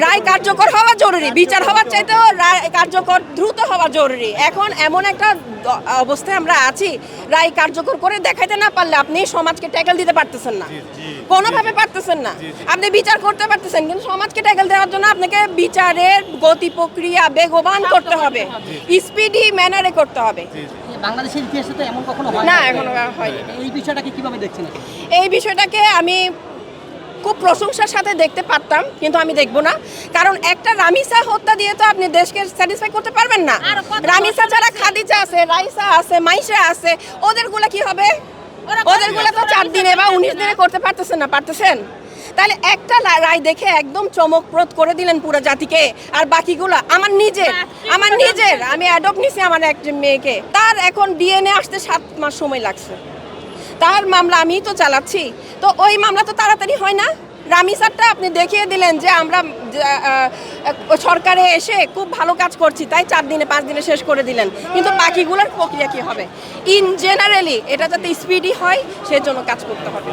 রায় কার্যকর হওয়া জরুরি, বিচার হওয়ার চাইতেও রায় কার্যকর দ্রুত হওয়া জরুরি। এখন এমন একটা অবস্থায় আমরা আছি, রায় কার্যকর করে দেখাইতে না পারলে আপনি সমাজকে ট্যাকেল দিতে পারতেছেন না, কোনোভাবে পারতেছেন না। আপনি বিচার করতে পারতেছেন, কিন্তু সমাজকে ট্যাকেল দেওয়ার জন্য আপনাকে বিচারের গতি প্রক্রিয়া বেগবান করতে হবে, স্পিডি ম্যানারে করতে হবে। বাংলাদেশের ইতিহাসে তো এমন কখনো হয় না, এখনো হয়নি। এই বিষয়টাকে কিভাবে দেখছেন? এই বিষয়টাকে আমি খুব প্রশংসার সাথে দেখতে পারতাম, কিন্তু আমি দেখব না। কারণ একটা রামিসা হত্যা দিয়ে তো আপনি দেশকে স্যাটিসফাই করতে পারবেন না। রামিসা ছাড়া খাদিজা আছে, রাইসা আছে, মাইশা আছে, ওদেরগুলো কি হবে? ওদেরগুলো তো 4 দিনে বা 19 দিনে করতে পারতেছেন না, পারতেছেন? তাহলে একটা রায় দেখে একদম চমকপ্রদ করে দিলেন পুরো জাতিকে, আর বাকিগুলো আমার নিজের আমি অ্যাডপ্ট নিছি আমার একজন মেয়েকে, তার এখন ডিএনএ আসতে 7 মাস সময় লাগছে। তার মামলা আমিই তো চালাচ্ছি, তো ওই মামলা তো তাড়াতাড়ি হয় না। রামিসারটা আপনি দেখিয়ে দিলেন যে আমরা সরকারে এসে খুব ভালো কাজ করছি, তাই 4 দিনে 5 দিনে শেষ করে দিলেন, কিন্তু বাকিগুলোর প্রক্রিয়া কি হবে? ইন জেনারেলি এটা যাতে স্পিডি হয় সেজন্য কাজ করতে হবে।